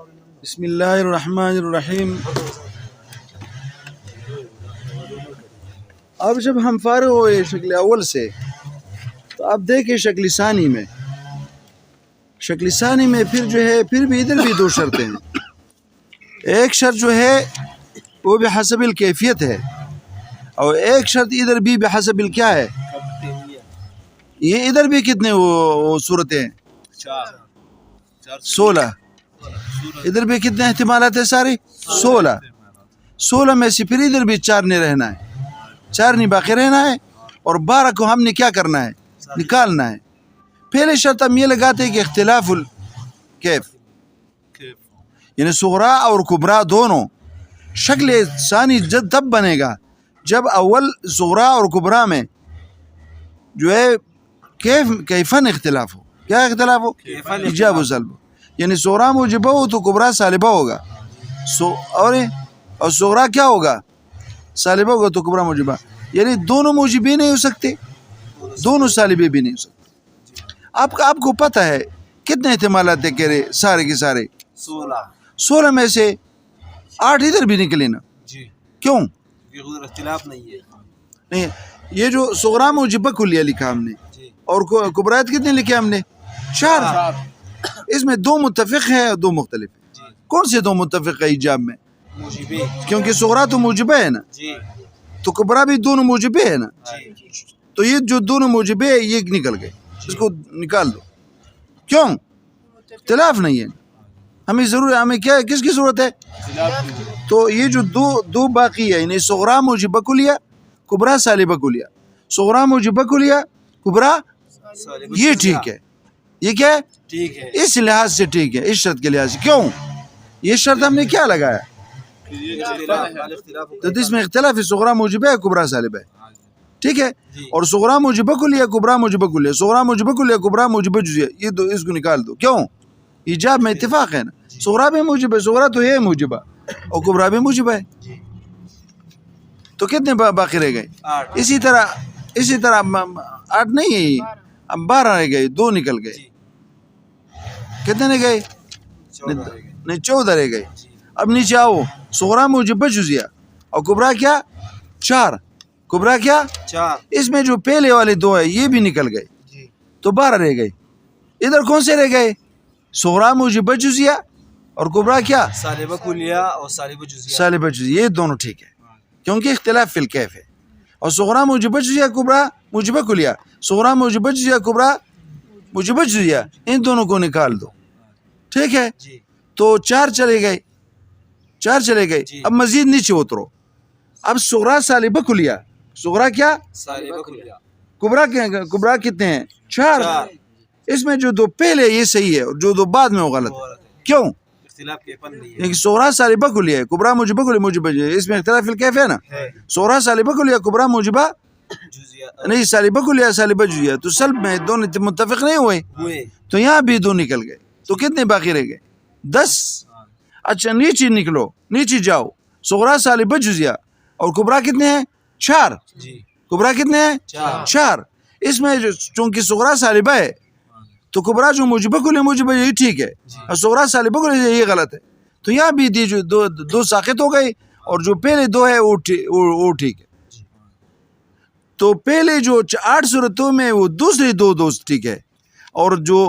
بسم اللہ الرحمن الرحیم. اب جب ہم فارغ ہوئے شکل اول سے تو اب دیکھیں شکل ثانی میں. شکل ثانی میں پھر جو ہے پھر بھی ادھر بھی دو شرطیں ہیں. ایک شرط جو ہے وہ بحسب الکیفیت ہے اور ایک شرط ادھر بھی بحسب الکیا ہے. یہ ادھر بھی کتنے وہ صورتیں ہیں؟ 16. ادھر بھی کتنے احتمالات ہیں سارے؟ 16 میں سے پھر ادھر بھی 4 نہیں رہنا ہے, 4 نہیں باقی رہنا ہے, اور 12 کو ہم نے کیا کرنا ہے؟ نکالنا ہے. پہلے شرط ہم یہ لگاتے ہیں کہ اختلاف الکیف یعنی صغرا اور کبرا دونوں. شکل ثانی تب بنے گا جب اول صغرا اور کبرا میں جو ہے کیفن اختلاف ہو. کیا اختلاف ہو؟ ایجاب و سلب. یعنی صغرا موجبہ ہو تو کبرا سالبہ ہوگا, اور صغرا کیا ہوگا؟ سالبہ ہوگا تو کبرا موجبہ. یعنی دونوں موجبے نہیں ہو سکتے, دونوں سالبے بھی نہیں ہو سکتے. آپ کو پتہ ہے کتنے احتمالات ہے کہہ رہے سارے کے سارے؟ 16 میں سے 8 ادھر بھی نکلے نا. کیوں؟ اختلاف نہیں ہے. نہیں, یہ جو صغرا موجبہ کلیہ لکھا ہم نے اور کبرات کتنے لکھے ہم نے؟ 4. اس میں 2 متفق ہیں اور 2 مختلف ہیں. کون سے 2 متفق ہے ایجاب میں؟ کیونکہ صغرا تو موجبہ ہے نا, تو کبرا بھی دونوں موجبہ ہے نا. تو یہ جو دونوں موجبہ ہے یہ نکل گئے, اس کو نکال دو. کیوں؟ اختلاف نہیں ہے. ہمیں کیا کس کی ضرورت ہے؟ تو یہ جو دو باقی ہے یعنی صغرا موجبہ کلیہ کبرا سالبہ کلیہ. صغرا موجبہ کلیہ کبرا یہ ٹھیک ہے. یہ کیا ہے؟ ٹھیک ہے. اس لحاظ سے ٹھیک ہے, اس شرط کے لحاظ سے. کیوں؟ یہ شرط ہم نے کیا لگایا؟ تو اس میں اختلاف ہے, صغرا موجبہ ہے کبرا سالبہ ہے. ٹھیک ہے. اور صغرا موجبہ کلیہ کبرا موجبہ کلیہ, صغرا موجبہ کلیہ کبرا موجبہ جزیہ, یہ دو اس کو نکال دو. کیوں؟ ایجاب میں اتفاق ہے نا. صغرا بھی موجبہ ہے, صغرا تو ہے موجبہ, اور کبرا بھی موجبہ ہے. تو کتنے باقی رہ گئے؟ اسی طرح 8 نہیں, اب 12 رہ گئے, 2 نکل گئے. کتنے رہ گئے؟ نہیں 14 رہ گئے. اب نیچے آؤ, صغرا موجبہ جزیہ اور کبرا کیا؟ 4. کبرا کیا؟ 4. اس میں جو پہلے والے 2 ہے یہ بھی نکل گئے, تو 12 رہ گئے. ادھر کون سے رہ گئے؟ صغرا موجبہ جزیہ اور کبرا کیا؟ سالبہ کلیہ اور سالبہ جزیہ. سالبہ جزیہ. یہ دونوں ٹھیک ہے کیونکہ اختلاف فی الکیف ہے. اور صغرا موجبہ جزیہ کبرا موجبہ کلیہ, صغرا موجبہ جزیہ کبرا موجبہ جزیہ, ان دونوں کو نکال دو. ٹھیک ہے. تو 4 چلے گئے, 4 چلے گئے. اب مزید نیچے اترو. اب صغرا سالبہ کلیہ, صغرا کیا؟ سالبہ کلیہ. کبرا کتنے ہیں؟ 4. اس میں جو 2 پہلے یہ صحیح ہے اور جو 2 بعد میں وہ غلط ہے. کیوں؟ اختلاف کیفن نہیں ہے. یعنی صغرا سالبہ کلیہ ہے کبرا موجبہ کلیہ موجبہ جزیہ, اس میں اختلاف فی الکیف ہے نا. صغرا سالبہ کلیہ کبرا موجبہ جزیہ نہیں, سالبہ کلیہ سالبہ جزیہ, تو سلب میں دونوں متفق نہیں ہوئے, تو یہاں بھی 2 نکل گئے. تو کتنے باقی رہ گئے؟ 10. اچھا نیچے نکلو, نیچے جاؤ. صغرا سالبہ جزیہ اور کبرا کتنے ہیں؟ 4. کبرا کتنے ہیں؟ 4. اس میں چونکہ صغرا سالبہ ہے تو کبرا جو موجبہ کلیہ موجبہ یہ ٹھیک ہے, اور صغرا سالبہ کلیہ یہ غلط ہے. تو یہاں بھی جو 2 ساقط ہو گئی, اور جو پہلے 2 ہے وہ ٹھیک ہے. تو پہلے جو 8 صورتوں میں وہ دوسری 2 دوست ٹھیک ہے, اور جو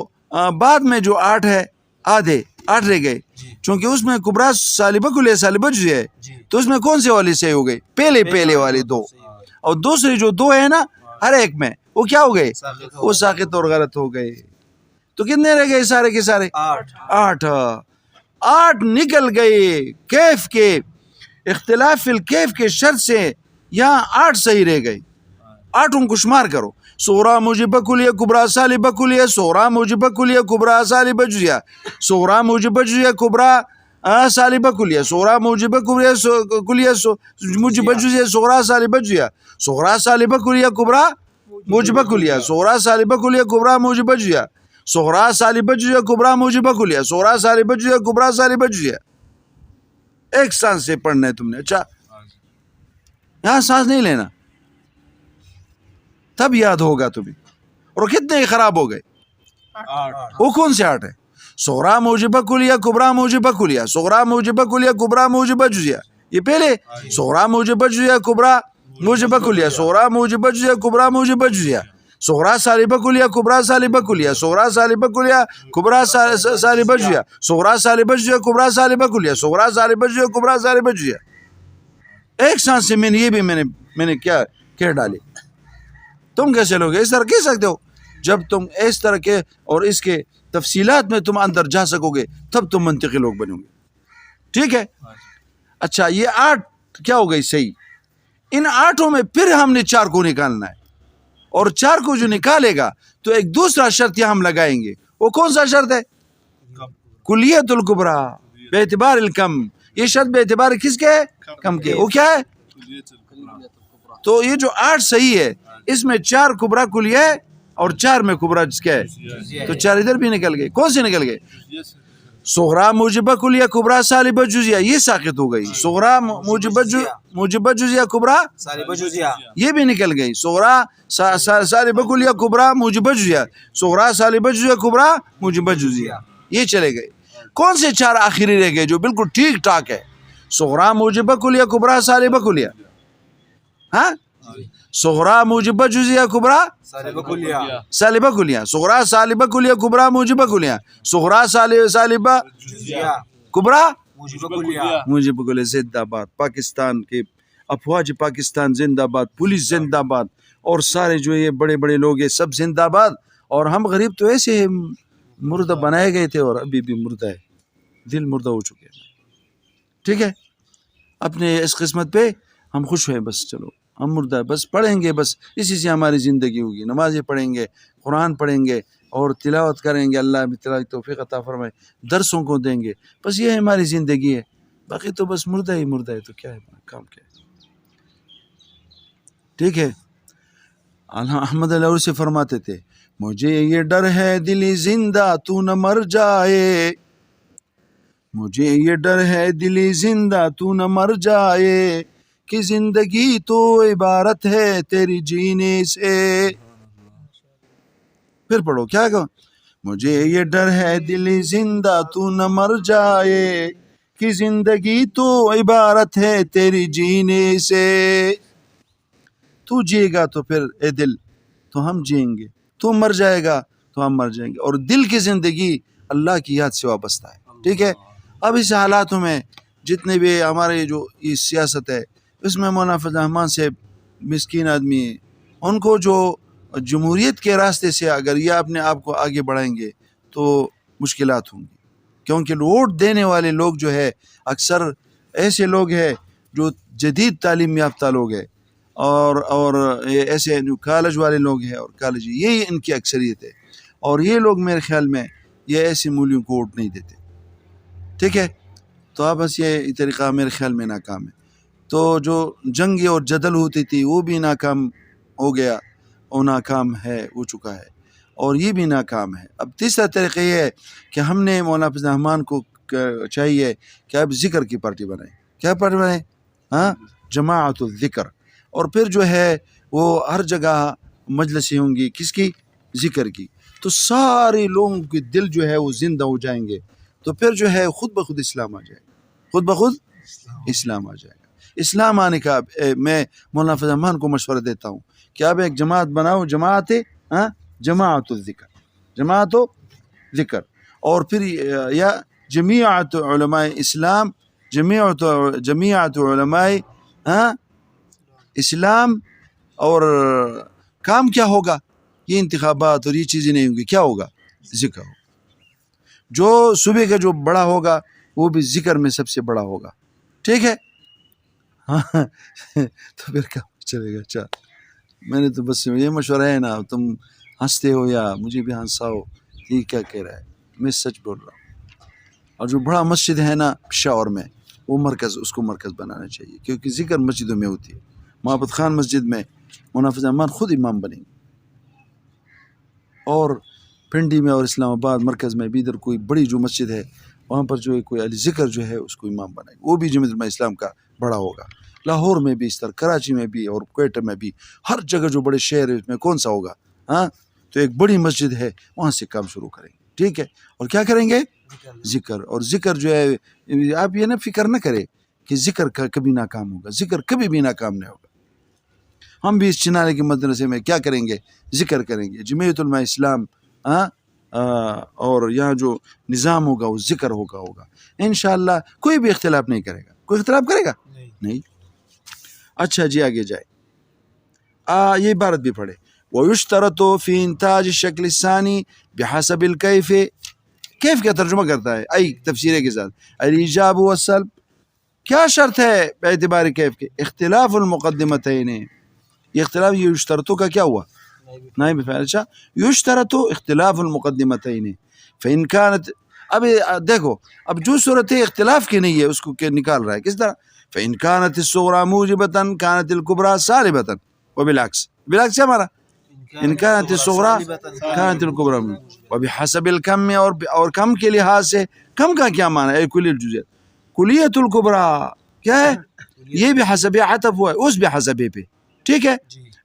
بعد میں جو 8 ہے آدھے 8 رہ گئے. چونکہ اس میں کبرا سالبہ کلیہ سالبہ جزیہ ہے, تو اس میں کون سے والی صحیح ہو گئی؟ پہلے والے 2. اور دوسری جو 2 ہے نا ہر ایک میں, وہ کیا ہو گئے؟ وہ ساقط اور غلط ہو گئے. تو کتنے رہ گئے سارے کے سارے؟ 8 نکل گئے کیف کے اختلاف فی الکیف کے شرط سے. یہاں 8 صحیح رہ گئے. 8 کو شمار کرو. صغرا موجبہ کلیہ کبرا سالبہ کلیہ, صغرا موجبہ کلیہ کبرا سالبہ جزیہ, صغرا موجبہ جزیہ کبرا سالبہ کلیہ, صغرا موجبہ کلیہ موجبہ جزیہ, صغرا سالبہ جزیہ, صغرا سالبہ کلیہ کبرا موجبہ کلیہ, صغرا سالبہ کلیہ کبرا موجبہ جزیہ, صغرا سالبہ جزیہ کبرا موجبہ کلیہ, صغرا سالبہ جزیہ کبرا سالبہ جزیہ. ایک سانس سے پڑھنا ہے تم نے. اچھا یہاں سانس نہیں لینا, تب یاد ہوگا تمہیں. اور کتنے خراب ہو گئے؟ وہ کون سے 8 ہے؟ صغرا موجبہ کلیہ کبرا موجبہ کلیہ صغرا موجبہ کلیہ کبرا موجبہ جزیہ یہ پہلے صغرا موجبہ جزیہ کبرا موجبہ کلیہ صغرا موجبہ جزیہ کبرا موجبہ جزیہ صغرا سالبہ کلیہ کبرا سالبہ کلیہ صغرا سالبہ کلیہ کبرا سالبہ جزیہ صغرا سالبہ جزیہ کبرا سالبہ کلیہ صغرا سالبہ جزیہ کبرا سالبہ جزیہ ایک سانس سے میں نے یہ بھی میں نے کیا کہہ ڈالی. تم کیسے لوگ اس طرح کہہ سکتے ہو؟ جب تم اس طرح کے اور اس کے تفصیلات میں تم اندر جا سکو گے تب تم منطقی لوگ بنو گے. ٹھیک ہے. اچھا یہ 8 کیا ہو گئی صحیح. ان 8 میں پھر ہم نے 4 کو نکالنا ہے اور 4 کو جو نکالے گا تو ایک دوسرا شرط یہاں ہم لگائیں گے. وہ کون سا شرط ہے؟ کلیت الکبریٰ بے اعتبار الکم. یہ شرط بے اعتبار کس کے ہے؟ کم کے. وہ کیا ہے؟ تو یہ جو 8 صحیح ہے اس میں 4 کبرا کلیہ اور 4 میں کبرا جس کا ہے تو 4 ادھر بھی نکل گئے. کون سے نکل گئے؟ صغرا موجبہ کلیہ کبرا سالبہ جزیہ یہ ساقط ہو گئی. صغرا موجبہ جزیہ کبرا سالبہ جزیہ یہ بھی نکل گئی. صغرا سالبہ کلیہ کبرا موجبہ جزیہ صغرا سالبہ جزیہ کبرا موجبہ جزیہ یہ چلے گئے. کون سے 4 آخری رہ گئے جو بالکل ٹھیک ٹھاک ہے؟ صغرا موجبہ کلیہ کبرا سالبہ کلیہ ہاں صغرا موجبہ جزیہ کبرا سالبہ کلیہ سالبہ کلیہ صغرا سالبہ کلیہ کبرا موجبہ کلیہ صغرا سالبہ جزیہ کبرا موجبہ کلیہ موجبہ کلیہ. زندہ باد پاکستان کے افواج پاکستان زندہ باد پولیس زندہ باد اور سارے جو یہ بڑے بڑے لوگ ہیں سب زندہ باد. اور ہم غریب تو ایسے مردہ بنائے گئے تھے اور ابھی بھی مردہ ہے. دل مردہ ہو چکے ہیں. ٹھیک ہے. اپنے اس قسمت پہ ہم خوش ہیں. بس چلو ہم مردہ بس پڑھیں گے بس اسی سے ہماری زندگی ہوگی. نمازیں پڑھیں گے قرآن پڑھیں گے اور تلاوت کریں گے. اللہ تلاوت توفیق عطا فرمائے. درسوں کو دیں گے. بس یہ ہماری زندگی ہے. باقی تو بس مردہ ہی مردہ ہے. تو کیا ہے کام کیا ہے. ٹھیک ہے. احمد اللہ سے فرماتے تھے مجھے یہ ڈر ہے دلی زندہ تو نہ مر جائے. مجھے یہ ڈر ہے دلی زندہ تو نہ مر جائے کہ زندگی تو عبارت ہے تیری جینے سے. پھر پڑھو کیا کہو. مجھے یہ ڈر ہے دلی زندہ تو نہ مر جائے کہ زندگی تو عبارت ہے تیری جینے سے. تو جیے گا تو پھر اے دل تو ہم جئیں گے. تو مر جائے گا تو ہم مر جائیں گے. اور دل کی زندگی اللہ کی یاد سے وابستہ ہے. ٹھیک ہے. اب اس حالاتوں میں جتنے بھی ہمارے جو یہ سیاست ہے اس میں مولانا فضل الرحمان سے مسکین آدمی ہیں. ان کو جو جمہوریت کے راستے سے اگر یہ اپنے آپ کو آگے بڑھائیں گے تو مشکلات ہوں گی. کیونکہ ووٹ دینے والے لوگ جو ہے اکثر ایسے لوگ ہیں جو جدید تعلیم یافتہ لوگ ہیں اور ایسے جو کالج والے لوگ ہیں اور کالج یہی ان کی اکثریت ہے. اور یہ لوگ میرے خیال میں یہ ایسے مولیوں کو ووٹ نہیں دیتے. ٹھیک ہے. تو اب بس یہ طریقہ میرے خیال میں ناکام ہے. تو جو جنگ اور جدل ہوتی تھی وہ بھی ناکام ہو گیا. وہ ناکام ہے ہو چکا ہے اور یہ بھی ناکام ہے. اب تیسرا طریقہ یہ ہے کہ ہم نے مولانا فضل الرحمان کو چاہیے کہ اب ذکر کی پارٹی بنائیں. کیا پارٹی بنائیں؟ ہاں جماعت الذکر. اور پھر جو ہے وہ ہر جگہ مجلسیں ہوں گی کس کی؟ ذکر کی. تو سارے لوگوں کے دل جو ہے وہ زندہ ہو جائیں گے. تو پھر جو ہے خود بخود اسلام آ جائے گا. خود بخود اسلام آ جائے گا. اسلام آنے کا میں مولانا فضل الرحمان کو مشورہ دیتا ہوں کہ اب ایک جماعت بناؤ. جماعت الذکر جماعت ذکر. اور پھر یا جمیعت علماء اسلام جمیعت علماء اسلام. اور کام کیا ہوگا؟ یہ انتخابات اور یہ چیزیں نہیں ہوں گی. کیا ہوگا؟ ذکر ہوگا. جو صبح کا جو بڑا ہوگا وہ بھی ذکر میں سب سے بڑا ہوگا. ٹھیک ہے. ہاں تو پھر کام چلے گا. اچھا میں نے تو بس یہ مشورہ ہے نا. تم ہنستے ہو یا مجھے بھی ہنساؤ. یہ کیا کہہ رہا ہے؟ میں سچ بول رہا ہوں. اور جو بڑا مسجد ہے نا پشاور میں وہ مرکز اس کو مرکز بنانا چاہیے کیونکہ ذکر مسجدوں میں ہوتی ہے. محبت خان مسجد میں مولانا فضل الرحمان خود امام بنیں گے. اور پنڈی میں اور اسلام آباد مرکز میں بھی ادھر کوئی بڑی جو مسجد ہے وہاں پر جو ہے کوئی علی ذکر جو ہے اس کو امام بنائے گا. وہ بھی جمعیت علماء اسلام کا بڑا ہوگا. لاہور میں بھی اس طرح کراچی میں بھی اور کوئٹہ میں بھی ہر جگہ جو بڑے شہر ہے اس میں کون سا ہوگا. ہاں تو ایک بڑی مسجد ہے وہاں سے کام شروع کریں گے. ٹھیک ہے. اور کیا کریں گے؟ ذکر. اور ذکر جو ہے آپ یہ نہ فکر نہ کرے کہ ذکر کبھی ناکام ہوگا. ذکر کبھی بھی ناکام نہیں ہوگا. ہم بھی اس چنارے کے مدرسے میں کیا کریں گے؟ ذکر کریں گے. جمعیت علماء اسلام اور یہاں جو نظام ہوگا وہ ذکر ہوگا انشاءاللہ. کوئی بھی اختلاف نہیں کرے گا. کوئی اختلاف کرے گا؟ نہیں. اچھا جی آگے جائے. یہ عبارت بھی پڑھے. وَيُشْتَرَطُ فِي إِنْتَاجِ الشَّكْلِ الثَّانِي بِحَسَبِ الْكَيْفِ. کیف کا ترجمہ کرتا ہے ای تفسیرے کے ساتھ. الْإِيجَابُ وَالسَّلْبُ. کیا شرط ہے باعتبار کیف کے؟ اختلاف المقدمتین. یہ اختلاف یہ یشترطو کا کیا ہوا؟ نائب فاعل. اچھا یشترطو اختلاف المقدمتین فإن كانت. اب دیکھو اب جو صورت اختلاف کی نہیں ہے اس کو نکال رہا ہے کس طرح. فإن كانت الصغرى موجبة كانت الكبرى سالبة وبالعكس. بالعكس کیا ہمارا ان كانت الصغرى كانت الكبرى وبحسب الكم. اور کم کے لحاظ سے کم کا کیا معنی ہے؟ کلی الجزئیات. کلیت الکبریٰ کیا ہے؟ یہ بھی حسب عطف ہوا ہے اس بھی حسب پہ. ٹھیک ہے.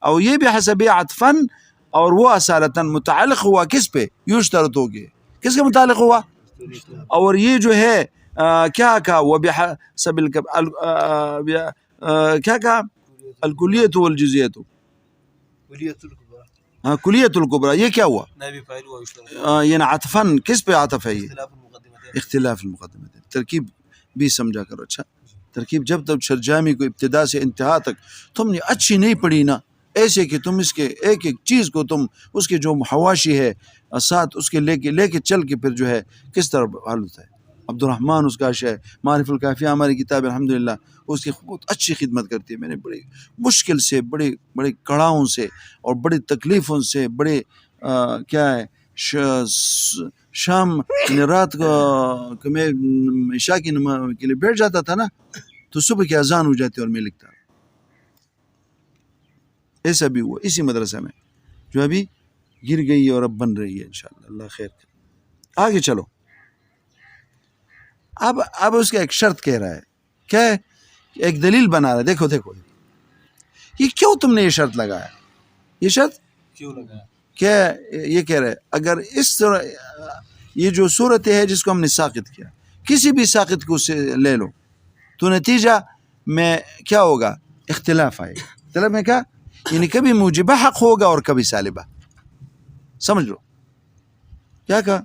اور یہ بھی حسب عطفاً اور وہ اصالتاً متعلق ہوا کس پہ؟ یشترط ہو گئے. کس کے متعلق ہوا؟ اور یہ جو ہے کیا کہا؟ وہ بحسب کیا کہا؟ الکلیت والجزئیت. ہاں کلیت الکبریٰ. یہ کیا ہوا؟ یعنی عطفاً کس پہ عطف ہے؟ یہ اختلاف المقدمتین. ترکیب بھی سمجھا کرو. اچھا ترکیب جب تک شرجامی کو ابتدا سے انتہا تک تم نے اچھی نہیں پڑھی نا ایسے کہ تم اس کے ایک ایک چیز کو تم اس کے جو حواشی ہے ساتھ اس کے لے کے چل کے پھر جو ہے کس طرح حل ہوتا ہے. عبد الرحمن اس کا ہے معرف الکافیہ ہماری کتاب الحمدللہ اس کی بہت اچھی خدمت کرتی ہے. میں نے بڑے مشکل سے بڑے کڑاؤں سے اور بڑی تکلیفوں سے بڑے کیا ہے شام رات کو میں عشاء کی نماز کے لیے بیٹھ جاتا تھا نا تو صبح کی اذان ہو جاتی اور میں لکھتا. ایسا بھی ہوا اسی مدرسہ میں جو ابھی گر گئی اور اب بن رہی ہے انشاءاللہ. اللہ خیر کرے. آگے چلو. اب اس کا ایک شرط کہہ رہا ہے. کیا ہے؟ ایک دلیل بنا رہا ہے. دیکھو یہ کیوں تم نے یہ شرط لگایا؟ یہ شرط کیوں لگایا؟ کیا یہ کہہ رہے اگر اس طرح یہ جو صورت ہے جس کو ہم نے ساقط کیا کسی بھی ساقط کو سے لے لو تو نتیجہ میں کیا ہوگا؟ اختلاف آئے گا. اختلاف میں کیا؟ یعنی کبھی موجبہ حق ہوگا اور کبھی سالبہ. سمجھ لو کیا کہا.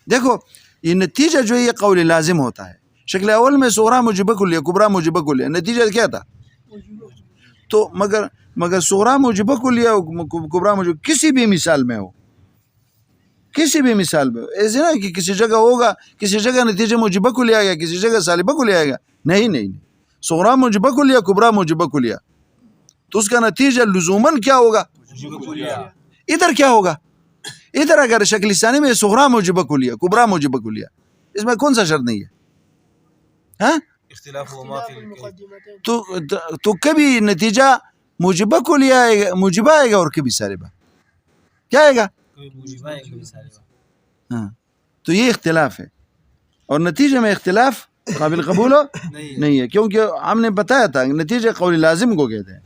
دیکھو یہ نتیجہ جو ہے یہ قول لازم ہوتا ہے. شکل اول میں صغرا موجبہ کلیہ کبرا موجبہ کلیہ نتیجہ کیا تھا؟ تو مگر صغرا موجبہ کلیہ کبرا موجبہ کسی بھی مثال میں ہو ایسے نا کہ کسی جگہ ہوگا کسی جگہ نتیجہ موجبہ کلیہ آئے گا کسی جگہ سالبہ کلیہ آئے گا. نہیں صغرا موجبہ کلیہ کبرا موجبہ کلیہ تو اس کا نتیجہ لزوماً کیا ہوگا؟ ادھر کیا ہوگا؟ ادھر اگر شکل ثانی میں صغرا موجبہ کلیہ کبرا موجبہ کلیہ اس میں کون سا شرط نہیں ہے؟ ہاں اختلاف ہوا تو کبھی نتیجہ موجبہ کلیہ آئے گا موجبہ آئے گا اور کبھی سالبہ کیا آئے گا؟ ہاں تو یہ اختلاف ہے اور نتیجے میں اختلاف قابل قبول نہیں ہے کیونکہ ہم نے بتایا تھا نتیجہ قول لازم کو کہتے ہیں.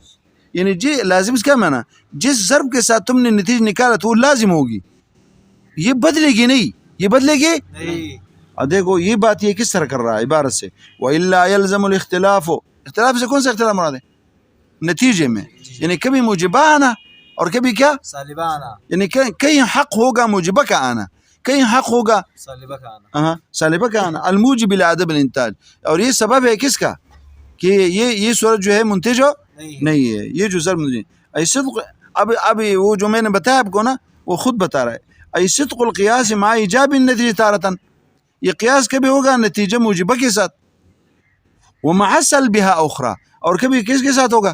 یعنی جی لازم کیا معنی؟ جس ضرب کے ساتھ تم نے نتیجہ نکالا تو وہ لازم ہوگی. یہ بدلے گی نہیں. یہ بدلے گی نہیں. اور دیکھو یہ بات یہ کس طرح کر رہا ہے عبارت سے وَإِلَّا يَلْزَمُ الْاخْتِلَافُ. اختلاف سے کون سا اختلاف مراد ہے؟ نتیجے میں. یعنی کبھی موجبہ آنا اور کبھی کیا؟ سالبہ آنا. یعنی کہیں حق ہوگا موجبہ کا آنا کہیں حق ہوگا سالبہ کا آنا. سالبہ کا آنا. الموجب لعدم الانتاج. اور یہ سبب ہے کس کا کہ یہ صورت جو ہے منتج نہیں ہے. یہ جو ضرب ایسے اب وہ جو میں نے بتایا آپ کو نا وہ خود بتا رہا ہے. ای صدق القیاس مع ایجاب النتیجہ تارتن. یہ قیاس کبھی ہوگا نتیجہ موجبہ کے ساتھ ومع سلبها اخرى اور کبھی کس کے ساتھ ہوگا؟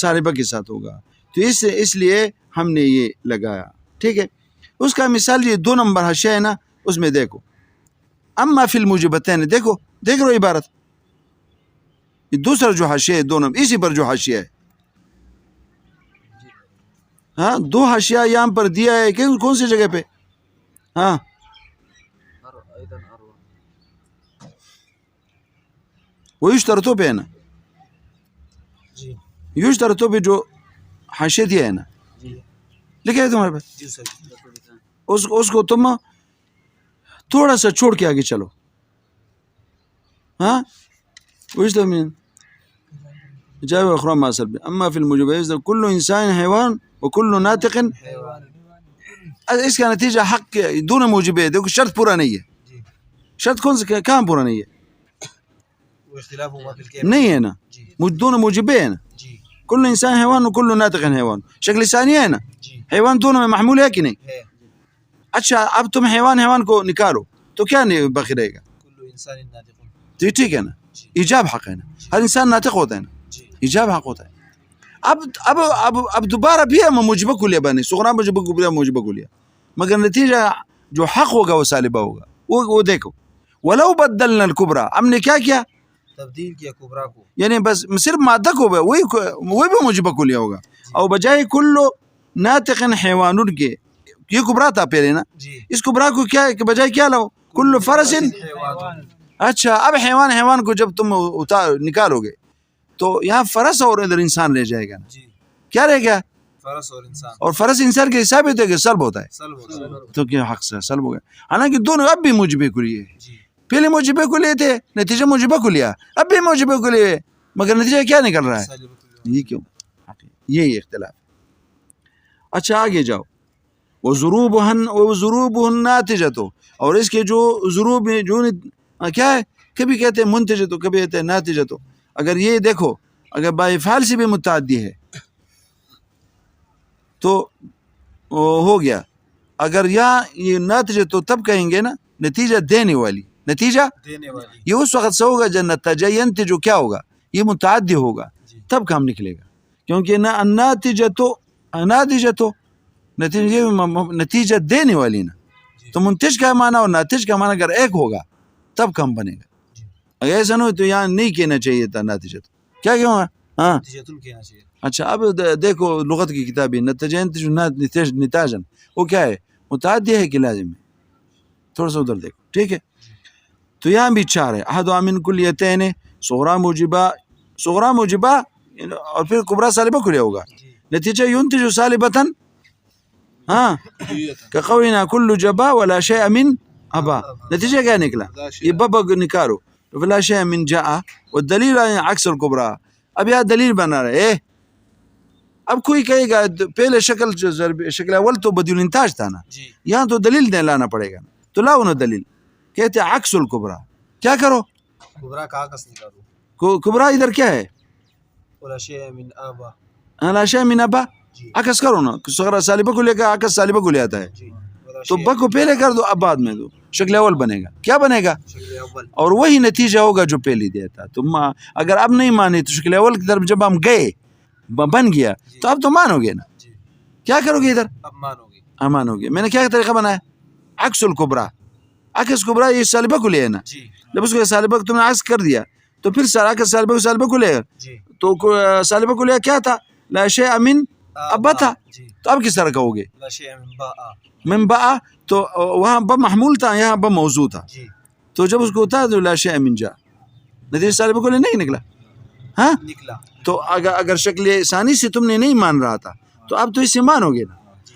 سالبہ کے ساتھ ہوگا. تو اس لیے ہم نے یہ لگایا. ٹھیک ہے. اس کا مثال یہ 2 نمبر حاشیہ ہے نا اس میں دیکھو اما فی الموجبتین. دیکھ رہو عبارت یہ دوسرا جو حاشیہ ہے 2 نمبر اسی پر جو حاشیہ ہے ہاں 2 حاشیہ یہاں پر دیا ہے کہ کون سی جگہ پہ؟ ہاں وہ یشترطوں پہ ہے نا. یشترطوں پہ جو حاشیہ دیا ہے نا لکھا ہے تمہارے پاس اس کو تم تھوڑا سا چھوڑ کے آگے چلو. ہاں وش من جاء اخرى ما سلب اما في الموجبات كل انسان حيوان وكل ناطق. اس کا نتیجہ حق دونوں موجب ہے. دیکھو شرط پورا نہیں ہے. شرط کون سے کہاں پورا نہیں ہے؟ نہیں ہے نا, دونوں موجب ہے نا. كل انسان حيوان وكل ناطق حيوان شکل ثانیہ ہے نا. حیوان دونوں میں محمول ہے کہ نہیں؟ اچھا اب تم حیوان کو نکالو تو کیا باقی رہے گا؟ ٹھیک ہے نا, ایجاب حق ہے نا. ہر انسان ناطق ہوتا ہے نا, ایجاب حق ہوتا ہے. اب دوبارہ بھی ہے موجبہ کلیہ بنے صغرا موجبہ کلیہ موجبہ کلیہ, مگر نتیجہ جو حق ہوگا وہ سالبہ ہوگا. وہ دیکھو ولو بدلنا الکبرى, ہم نے کیا کیا؟ تبدیل کیا کبرا کو, یعنی بس صرف مادہ کو وہی بھی موجبہ کلیہ ہوگا. اور بجائے کل ناطق حیوان کے, یہ کبرا تھا پہلے نا, اس کبرا کو کیا بجائے کیا لاؤ؟ کل فرس. اچھا اب حیوان کو جب تم نکالو گے تو یہاں فرس اور ادھر انسان رہ جائے گا نا. کیا رہ گیا؟ فرس اور انسان. اور فرس انسان کے حساب ہے کہ سلب ہوتا ہے, تو کیا حق سے سلب ہو گیا. حالانکہ دونوں اب بھی موجبہ کلیہ ہے. پہلے موجبہ کلیہ تھے, نتیجہ موجبہ کلیہ, اب بھی موجبہ کلیہ ہے, مگر نتیجہ کیا نکل رہا ہے؟ یہ کیوں؟ یہی اختلاف. اچھا آگے جاؤ. وضروبہ الناتجۃ, اور اس کے جو ضروب میں جو کیا ہے, کبھی کہتے ہیں منتجۃ, کبھی کہتے ہیں ناتجۃ. اگر یہ دیکھو اگر با افعال سے بھی متعدی ہے تو ہو گیا. اگر یہ ناتجہ تو تب کہیں گے نا نتیجہ دینے والی, نتیجہ یہ اس وقت سے ہوگا جب نتیجہ ینتجو کیا ہوگا, یہ متعدی ہوگا, تب کام نکلے گا. کیونکہ ناتجہ تو نتیجہ دینے والی نا, تو منتج کا معنی اور ناتج کا معنی اگر ایک ہوگا تب کام بنے گا. اگر ایسا نہ ہو تو یہاں نہیں کہنا چاہیے تھا ناتجہ, کیا کہوں گا؟ ہاں اچھا اب دیکھو لغت کی کتابیں نتاجن وہ کیا ہے, متعدی ہے کہ لازم ہے؟ تھوڑا سا ادھر دیکھو, ٹھیک ہے. تو یہاں بھی چار ہے. احد من کلیتین, صغرا موجبہ اور پھر کبرا سالبہ کلیہ ہوگا. نتیجہ ینتج سالبتاً, ہاں کقولنا کل جبا ولا شیء من ابا. نتیجہ کیا نکلا؟ یہ بابا نکالو فلا شیء من جاء, والدلیل عکس الکبرى. اب یہاں دلیل بنا رہے. اب کوئی کہے گا پہلے شکل اول تو بدیل انتاج تھا نا, یہاں تو دلیل لانا پڑے گا. تو لاؤ نا دلیل, کہتے ہیں عکس الکبرى. کیا کرو؟ کبرا کا عکس نکالو. کبرا ادھر کیا ہے؟ ولا شیء من ابا, لا شیء من ابا, عکس کرو نا. صغرا سالبہ کو لے کر عکس سالبہ کو لے آتا ہے, تو با کو پہلے کر دو, اب بعد میں دو. شکل اول بنے گا. کیا بنے گا؟ اور وہی نتیجہ ہوگا جو پہلی دیتا. تم اگر اب نہیں مانے تو شکل اول کی طرف جب ہم گئے بن گیا تو اب تو مانو گے نا. کیا کرو گے ادھر؟ اب مانو گے. مانو گے. میں نے کیا طریقہ بنایا؟ عکس الکبرى. عکس کبرا یہ سالبہ کو لے ہے نا. جب اس کو سالبہ تم نے عکس کر دیا تو پھر عکس سالبہ کو لے گا. تو سالبہ کو لے کیا تھا؟ لا شیء من ابا تھا. تو اب کس طرح کہو گے؟ لا شیء من باء. من باء تو وہاں با محمول تھا, یہاں با موضوع تھا. تو جب اس کو ہوتا ہے تو لا شیء من جاء, نتیجہ سالبہ کو لے نہیں نکلا. ہاں نکلا. تو اگر شکل ثانی سے تم نے نہیں مان رہا تھا تو اب تو اس سے مانو گے نا.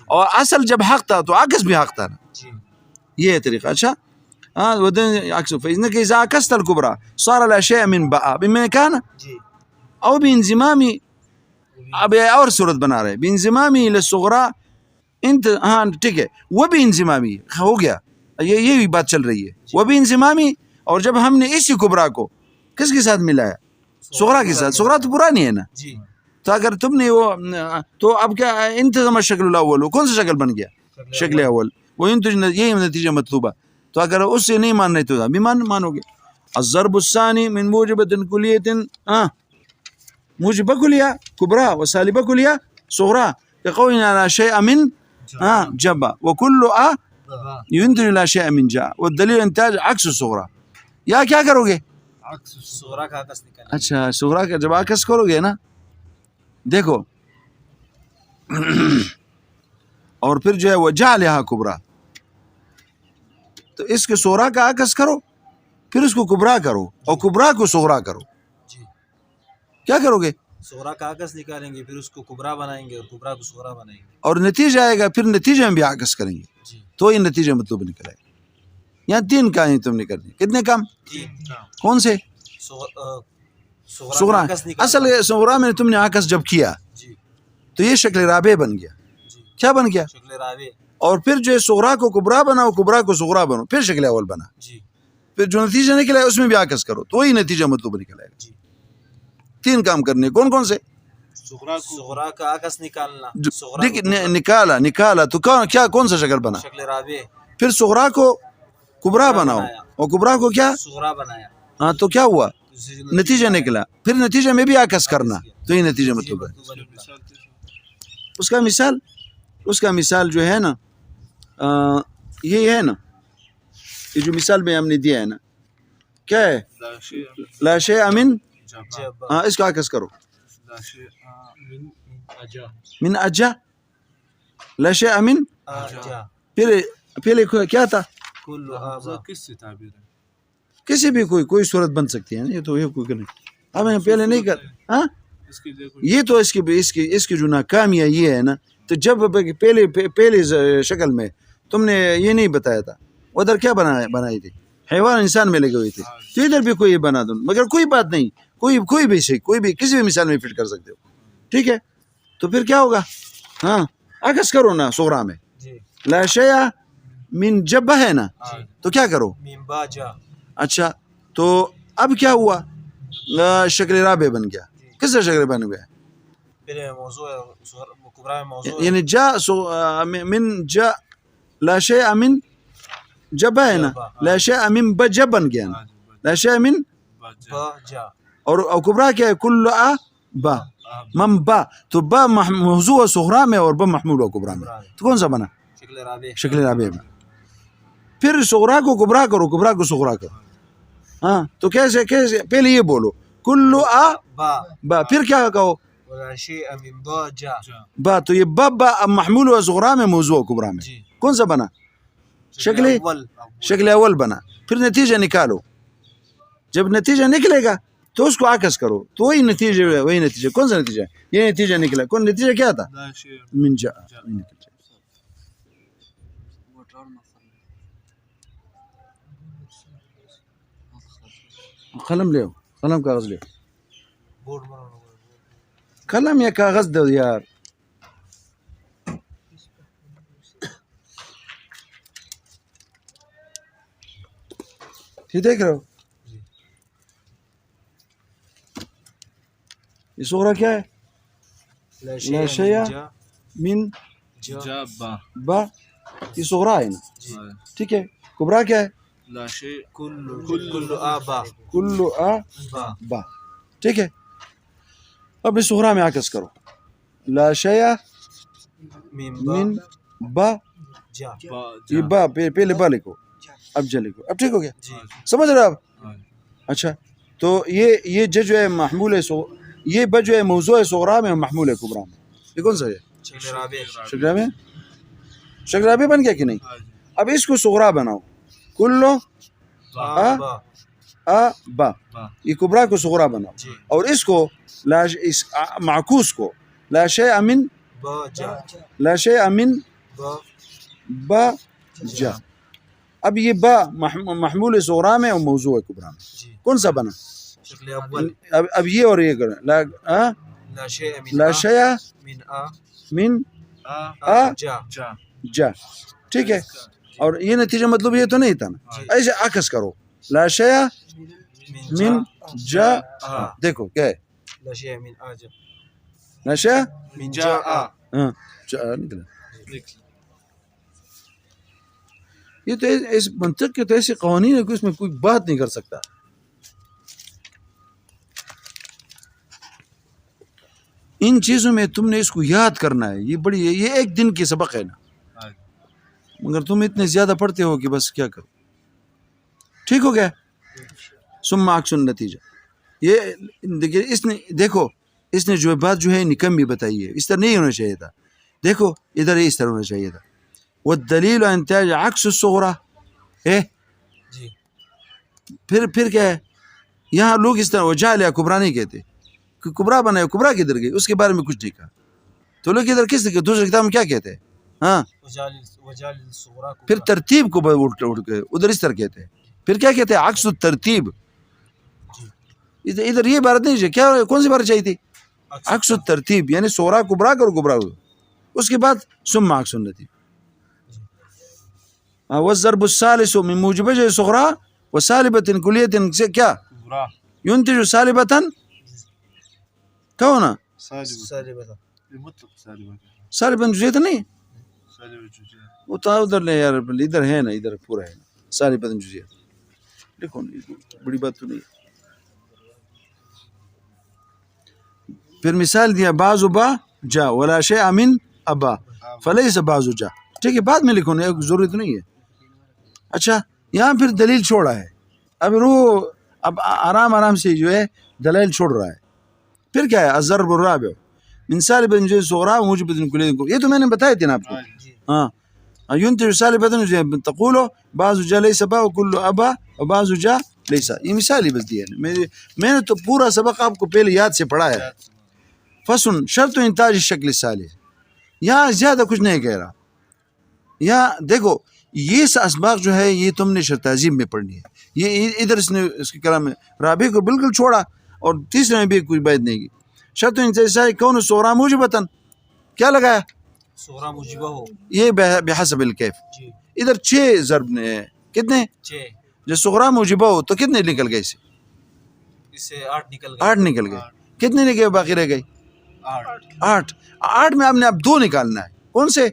اور اصل جب حق تھا تو عکس بھی حق تھا نا. یہ ہے طریقہ. اچھا ہاں عکس فإنك إذا عكست الكبرى صار لا شيء من باء بما كان او بانضمامي. اب اور صورت بنا رہے بانضمامي للصغرى انت. ہاں ٹھیک ہے, وہ بھی انضمامی ہو گیا. یہ بھی بات چل رہی ہے, وہ بھی انضمامی. اور جب ہم نے اسی کبرا کو کس کے ساتھ ملایا؟ صغرا کے ساتھ. صغرا تو پرانی ہے نا. تو اگر تم نے وہ تو اب کیا انتظام شکل الاول, کون سا شکل بن گیا؟ شکل اول. وہ یہی نتیجہ مطلوبہ. تو اگر اس سے نہیں مان رہے تو ابھی مانو گے. الضرب الثانی من موجبۃ کلیۃ, موجبہ کلیہ کبرا وسالبہ کلیہ صغرا, كقولنا لا شيء من جبا وكل ينتج لا شيء من جاء, والدلیل انتاج عکس الصغرى. یا کیا کرو گے؟ عکس صغرا کا عکس نکالیں. اچھا صغرا کا جب عکس کرو گے نا, دیکھو اور پھر جو ہے وہ جعلها کبرا, تو اس کے صغرا کا عکس کرو, پھر اس کو کبرا کرو, اور کبرا کو صغرا کرو. کیا کرو گے؟ صغرا کا عکس نکالیں گے, پھر اس کو کبرا بنائیں گے, اور کبرا کو صغرا بنائیں گے, اور نتیجہ آئے گا, پھر نتیجہ میں بھی عکس کریں گے, تو یہ نتیجہ مطلوب نکلے گا. یہاں 3 کام تم نے کرنی. کتنے کام؟ 3 کون سے؟ صغرا. اصل صغرا میں تم نے عکس جب کیا جی تو یہ شکل رابع بن گیا. جی کیا بن گیا؟ شکل رابع اور پھر جو ہے صغرا کو کبرا بناؤ, کبرا کو صغرا بناؤ, پھر شکل اول بنا. جی پھر جو نتیجہ نکلا ہے اس میں بھی عکس کرو تو وہی نتیجہ مطلوب نکلے گا. جی 3 کام کرنے. کون کون سے؟ صغرا کا عکس نکالنا, صغرا دیکھ کو نکالا تو کیا کون سا شکل بنا؟ شکل رابع, پھر صغرا کو کبرا بناؤ اور کبرا کو کیا؟ صغرا بنایا, ہاں تو کیا ہوا؟ اس سے جو نتیجہ نکلا. پھر نتیجے میں بھی عکس کرنا تو یہ نتیجہ مطلوب ہے. مطلوبہ نکلا. اس کا مثال جو ہے نا یہ ہے نا, یہ جو مثال میں ہم نے دیا ہے نا, کیا ہے؟ لا شیء من, جب ہاں اس کا عکس کرو. من اجا, لا شیء من, جا پہلے کیا تھا؟ کل آبا, کس سے تعبیر ہے؟ کسی بھی کوئی صورت بن سکتی ہے نا. یہ تو یہ کوئی نہیں, ہمیں پہلے نہیں کر. ہاں اس کی دیکھو یہ تو اس کی جو ناکامیاں یہ ہے نا, تو جب پہلے شکل میں تم نے یہ نہیں بتایا تھا, ادھر کیا بنائی تھی؟ حیوان انسان میں لگے ہوئے تھے, تو ادھر بھی کوئی بنا دو. مگر کوئی بات نہیں, کوئی بھی صحیح, کوئی بھی کسی بھی مثال میں فٹ کر سکتے ہو. ٹھیک ہے, تو پھر کیا ہوگا؟ ہاں عکس کرو نا صغرا میں. جی لا شیء من جبہ ہے نا, تو کیا کرو؟ من با جا, اچھا تو اب کیا ہوا؟ شکل رابع بن گیا. کس سے شکل بن گیا؟ پھر موضوع ہے کبرا میں موضوع ہے. یعنی من جا لا شیء من جبہ ہے نا, لا شیء من بجب بن گیا نا, لا شیء من. با جا اور کبرا کیا ہے؟ کل با من با, تو با موضوع ہے صغرا میں اور با محمول ہے کبرا میں, تو کون سا بنا؟ شکل رابع. شکل رابع میں. پھر صغرا کو کبرا کرو, کبرا کو صغرا کرو. ہاں تو کیسے پہلے یہ بولو کل با, پھر کیا کہو؟ ولا شیء من با جا. با, تو یہ با محمول و صغرا میں, موضوع کبرا میں. جی کون سا بنا؟ شکل اول بنا. پھر نتیجہ نکالو. جب نتیجہ نکلے گا تو اس کو عکس کرو تو وہی نتیجہ. کون سا نتیجہ؟ یہ نتیجہ نکلا. کون نتیجہ کیا تھا؟ لا شیء من جاء. قلم لے, قلم کاغذ لے, بورڈ بنانا. قلم یا کاغذ دو یار. یہ دیکھ رہے ہو یہ صغرا کیا ہے؟ لا شیء من جا با با, یہ صغرا ہے نا. جی ٹھیک ہے, کبرا کیا ہے؟ لا شیء کل آبا کل با با. ٹھیک ہے, اب اس صغرا میں عکس کرو. لا شیء من با, جا. با یہ با پہلے با لکھو, اب جا لکھو. اب ٹھیک ہو گیا, جی سمجھ رہے آپ؟ اچھا تو یہ جو ہے محمول ہے یہ با جو ہے موضوع ہے صغرا میں, محمول ہے کبرا میں. یہ کون سا ہے؟ شکل رابع. شکل رابع. شکل رابع بن گیا کہ نہیں؟ اب اس کو صغرا بناؤ. کلو با با, یہ کبرا کو صغرا بناؤ. جی اور اس کو اس معکوس کو لا شیء من, با جا لا شیء من با با جا. اب یہ با محمول صغرا میں اور موضوع کبرا میں. جی کون سا بنا؟ شکل اول. اب یہ اور یہ کریں. لا شیء من لا شیء من آ من آ جا جا جا. ٹھیک ہے, اور یہ نتیجہ مطلب یہ تو نہیں تھا نا. ایسے عکس کرو. لا شیء من جا, دیکھو کیا ہے؟ لا شیء من آ جا لا شیء من جا آ. ہاں نکلا. یہ تو اس منطق کے تو ایسے قوانین ہے کہ اس میں کوئی بات نہیں کر سکتا. ان چیزوں میں تم نے اس کو یاد کرنا ہے. یہ ایک دن کی سبق ہے نا, مگر تم اتنے زیادہ پڑھتے ہو کہ بس کیا کرو. ٹھیک ہو گیا. ثم عکس النتیجہ. یہ دیکھو اس نے جو بات جو ہے نکمی بتائی ہے, اس طرح نہیں ہونا چاہیے تھا. دیکھو ادھر اس طرح ہونا چاہیے تھا. والدلیل انتاج عکس الصغرا. جی پھر کیا ہے؟ یہاں لوگ اس طرح وجعل یا کبرا نہیں کہتے. کبرا بنایا, کبرا کدھر گئی؟ اس کے بارے میں کچھ نہیں کہا. تو لوگ ادھر کس دوسرے کتاب میں کیا کہتے ہیں؟ ہاں وجال الصغرى پھر ترتیب کو اٹھ کے ادھر اس طرح کہتے ہیں. پھر کیا کہتے ہیں؟ عکس الترتیب. ادھر یہ عبارت نہیں ہے. کیا کون سی عبارت چاہیے تھی؟ عکس الترتیب، یعنی صغرا کبرا کرو کبرا ہو، اس کے بعد ثم عکس النتیب. والضرب الثالث من موجبه صغرا وسالبة كلية سے کیا كبرى ينتج سالبة کون سالبة مطلق سالبة سالبة جزئیت نہیں سالبة جزئية وہ تو ادھر لے یار، ادھر ہے نا، ادھر پورا ہے نا سالبة جزئیت. دیکھو بڑی بات تو نہیں. پھر مثال دیا بعض با جا ولا شيء من ابا فليس بعض جا. ٹھیک ہے، بعد میں لکھو نا، ضرورت نہیں ہے. اچھا یہاں پھر دلیل چھوڑا ہے. اب اب آرام آرام سے جو ہے دلیل چھوڑ رہا ہے. پھر کیا ہے؟ الضرب الرابع من سالبة جزئية صغرى وموجبة كلية. یہ تو میں نے بتایا تھا نا آپ کو. ہاں ينتج سالبة تقول بعض جا ليس با وكل ابا وبعض جا ليس. یہ مثال ہی بس دی ہے. میں نے تو پورا سبق آپ کو پہلے یاد سے پڑھا ہے. فصل شرط انتاج الشکل الثالث. یہاں زیادہ کچھ نہیں کہہ رہا. یہاں دیکھو یہ اسباق جو ہے یہ تم نے شرط تعظیم میں پڑھنی ہے. یہ ادھر اس نے اس کے کلام میں رابع کو بالکل چھوڑا اور تیسرے میں بھی کوئی بات نہیں کی. شرط انتاج کون صغرا موجبتاً کیا لگایا؟ صغرى موجبہ ہو یہ بحسب الکیف. جی ادھر 6 ضرب نے کتنے؟ 6 جو صغرا موجبہ ہو تو کتنے نکل گئے؟ اسے اس سے 8 نکل گئے. 8 نکل گئے. کتنے نکلے باقی رہ گئی؟ 8 8 میں آپ نے اب 2 نکالنا ہے. کون سے؟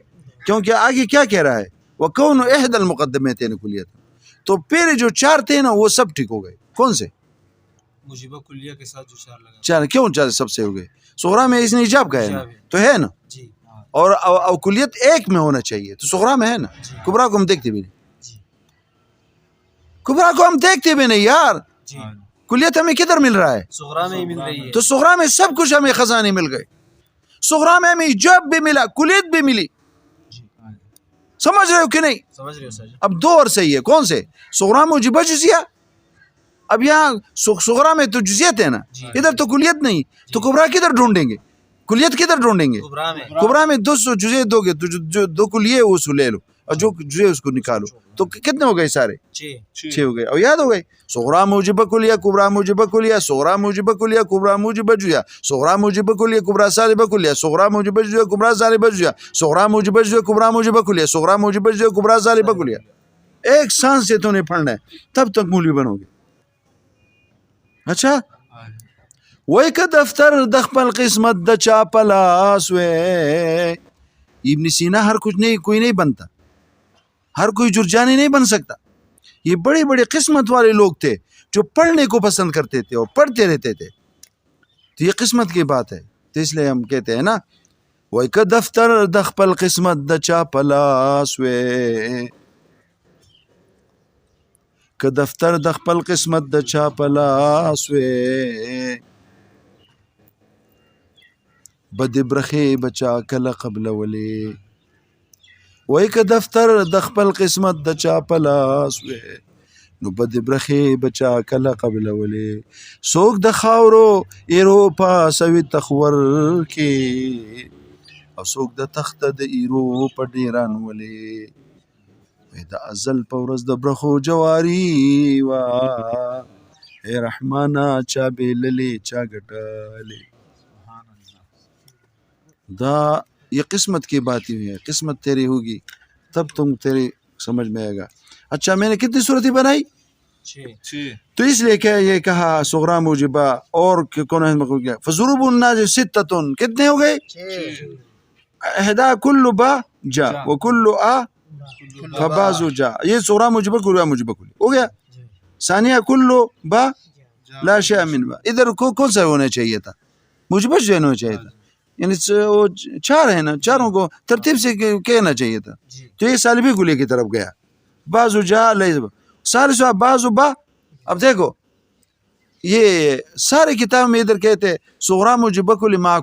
کیونکہ آگے کیا کہہ رہا ہے؟ وَكَوْنُ إِحْدَى الْمُقَدَّمَتَيْنِ كُلِّيَّةً. تو پہلے جو 4 تھے نا وہ سب ٹھیک ہو گئے. کون سے؟ موجبہ کلیہ کے ساتھ جو 4 لگا 4 کیوں 4 سب سے ہو گئے؟ صغرا میں اس نے ایجاب کا ہے نا تو ہے نا، جی اور کلیت ایک میں ہونا چاہیے تو صغرا میں ہے نا. کبرا کو ہم دیکھتے بھی نہیں. جی کبرا کو ہم دیکھتے بھی نہیں یار. جی کلیت ہمیں کدھر مل رہا ہے؟ صغرا میں ہی مل رہی ہے. تو صغرا میں سب کچھ ہمیں خزانے مل گئے. صغرا میں ہمیں ایجاب بھی ملا، کلیت بھی ملی. سمجھ رہے ہو کہ نہیں؟ سمجھ رہے ہو سر؟ اب 2 اور صحیح ہے. کون سے؟ صغرا موجبہ جزیہ. اب یہاں صغرا میں تو جزیت ہے نا، ادھر تو کلیت نہیں. تو کبرا کدھر ڈھونڈیں گے؟ کلیت کدھر ڈھونڈیں گے؟ کبرا میں 200 جزے دو گے تو جو 2 کلیے اس کو لے لو اور جو جزے اس کو نکالو. تو کتنے ہو گئے سارے؟ 6 ہو گئے. اور یاد ہو گئے صغرا موجبہ کلیہ کبرا موجبہ کلیہ صغرا موجبہ کلیہ کبرا موجبہ جزیہ صغرا موجبہ کلیہ کبرا سالبہ کلیہ صغرا موجبہ جزیہ کبرا سالبہ جزیہ صغرا موجبہ جزیہ کبرا موجبہ کلیہ صغرا موجبہ جزیہ کبرا سالبہ کلیہ. ایک سانس سے تو نہیں پڑھنا ہے تب تک مولوی بنو گے. اچھا وہی کا دفتر دخپل قسمت د چا پلاس وے. ابن سینا ہر کچھ نہیں، کوئی نہیں بنتا، ہر کوئی جرجانی نہیں بن سکتا. یہ بڑے بڑے قسمت والے لوگ تھے جو پڑھنے کو پسند کرتے تھے اور پڑھتے رہتے تھے. تو یہ قسمت کی بات ہے. تو اس لیے ہم کہتے ہیں نا وہی کا دفتر دخپل قسمت د چا پلاس وے. که دفتر د خپل قسمت د چا پلاس وې بد برخې بچا کله قبل ولې. وای که دفتر د خپل قسمت د چا پلاس وې نو بد برخې بچا کله قبل ولې. څوک د خاورو ایرو پاسوي تخور کې او څوک د تخته د ایرو په ډیران ولې. د ازل په ورځ د برخو جواری وا اے رحمانا چا بیللې چا ګټلې. دا یہ قسمت کی بات ہی ہے. قسمت تیری ہوگی تب تم تیری سمجھ میں آئے گا. اچھا میں نے کتنی صورتیں بنائی؟ 6. تو اس لیے کیا یہ کہا صغرا موجبہ اور کون ہے مقبول کیا فضروب الناس ستتن کتنے ہو گئے؟ 11 کل با جا وکل آ فبازو جا. یہ صغرا موجبہ کلیا موجبہ کلی ہو گیا. ثانیہ کلو با لا شیء من با. ادھر کون سا ہونا چاہیے تھا؟ موجبہ جو ہونا چاہیے تھا. یعنی 4 ہے نا، چاروں کو ترتیب سے کہنا چاہیے تھا. تو یہ سالبی کلیہ کی طرف گیا. بازو جا لیزبا سالسوا بازو با. اب دیکھو یہ سارے کتاب میں ادھر کہتے صغرا موجبہ کلی مع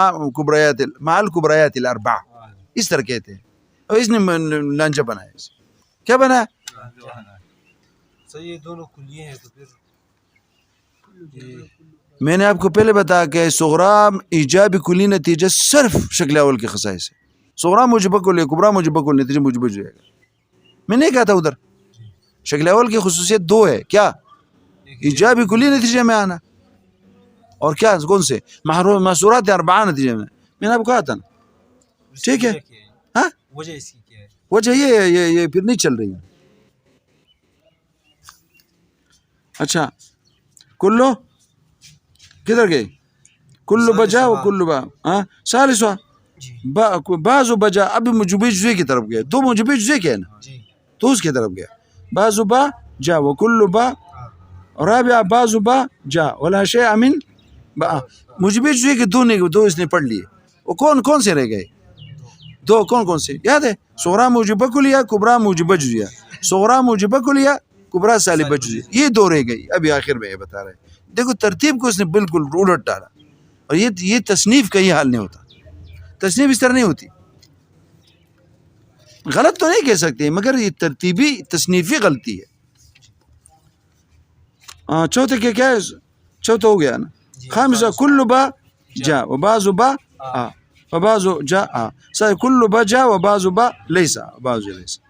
الکبریات الاربع اس طرح کہتے ہیں. اور اس نے لانچہ بنایا. کیا بنایا؟ سر یہ دونوں کلیے ہیں تو پھر میں نے آپ کو پہلے بتایا کہ صغرا ایجاب کلی نتیجہ صرف شکل اول کے خصائص ہے. صغرا موجبہ کلیہ کبرا موجبہ کلیہ نتیجہ موجب وجود ہے. میں نہیں کہا تھا ادھر شکل اول کی خصوصیت دو ہے کیا ایجابی کلی نتیجے میں آنا اور کیا کون سے محصورات اربعہ نتیجے میں نے آپ کو کہا تھا نا. ٹھیک ہے ہاں وجہ اس کی کیا ہے؟ وجہ یہ پھر نہیں چل رہی ہے. اچھا کلو کدھر گئی کلو بجا و کلو با ہاں ثالثا بعض بجا اب موجبی جزوی کی طرف گیا دو موجبی جزوی کیا ہے نا جی تو اس کی طرف گیا بعض با جا و کلو با رابع بعض با جا ولا شیء من با موجبی جزوی کے دو اس نے پڑھ لیے وہ کون سے رہ گئے دو کون سے یاد ہے صغرا موجبہ کلیہ کبرا موجبہ جزیہ صغرا موجبہ کلیہ کبرا سالبہ جزیہ یہ دو رہ گئی. ابھی آخر میں یہ بتا رہے ہیں دیکھو ترتیب کو اس نے بالکل الٹ ڈالا اور یہ تصنیف کا یہ حال نہیں ہوتا. تصنیف اس طرح نہیں ہوتی غلط تو نہیں کہہ سکتے مگر یہ ترتیبی تصنیفی غلطی ہے. چوتھے کیا ہے چوتھا ہو گیا نا خامسہ کل با جا و بعض با و بعض جا کل با جا و بعض با لیسا بعض لیسا.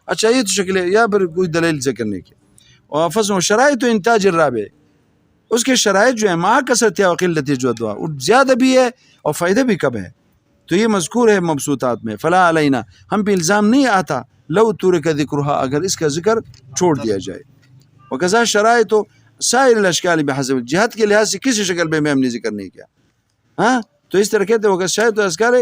اچھا یہ تو شکل ہے یا پھر کوئی دلیل ذکر نہیں کیا. اور فصل شرائط و انتاج الرابع اس کے شرائط جو ہے ماں کثرت یا قلت جو دعا زیادہ بھی ہے اور فائدہ بھی کم ہے تو یہ مذکور ہے مبسوطات میں. فلا علینا ہم پہ الزام نہیں آتا لو ترک ذکرها اگر اس کا ذکر چھوڑ دیا جائے. وکذا شرائط و سائر الاشکال بحسب جہت کے لحاظ سے کسی شکل پہ میں ہم نے ذکر نہیں کیا ہاں تو اس طرح کہتے ہیں شرائط و اشکال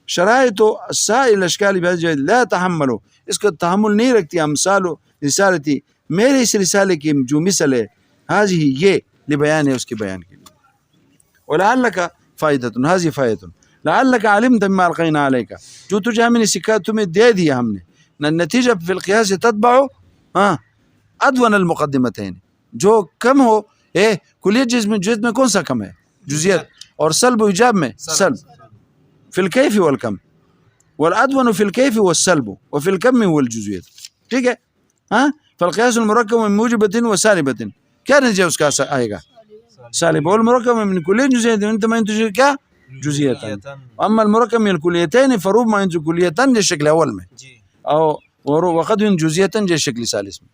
شرائط و سائر الاشکال بحسب لا تحملو اس کو تحمل نہیں رکھتی امثال و رسالتی میرے اس رسالے کی جو مثل ہے حاضی یہ لبیان ہے اس کے بیان کے لیے. ولعلک فائدۃ حاضی فائدۃ لعلک علمت مما القینا علیک جو تجھے ہم نے سکھا تمہیں دے دیا ہم نے نتیجہ فی القیاس تتبع ادون المقدمتین جو کم ہو کلیت جزت میں کون سا کم ہے جزیت اور سلب و ایجاب میں سلب فی الکیف والکم والادون فی الکیف والسلب وفی الکم والجزیت. ٹھیک ہے ہاں فالقیاس المرکب من موجبۃ و سالبۃ کیا نتیجہ اس کا آئے گا سالب والمرکب من کلیت جزیت انت ما انتج کیا جزیتا اما المرکب من کلیتین فروب ما انتج کلیتن جس شکل اول میں جی او وقد من جزیتا جس شکل ثالث میں.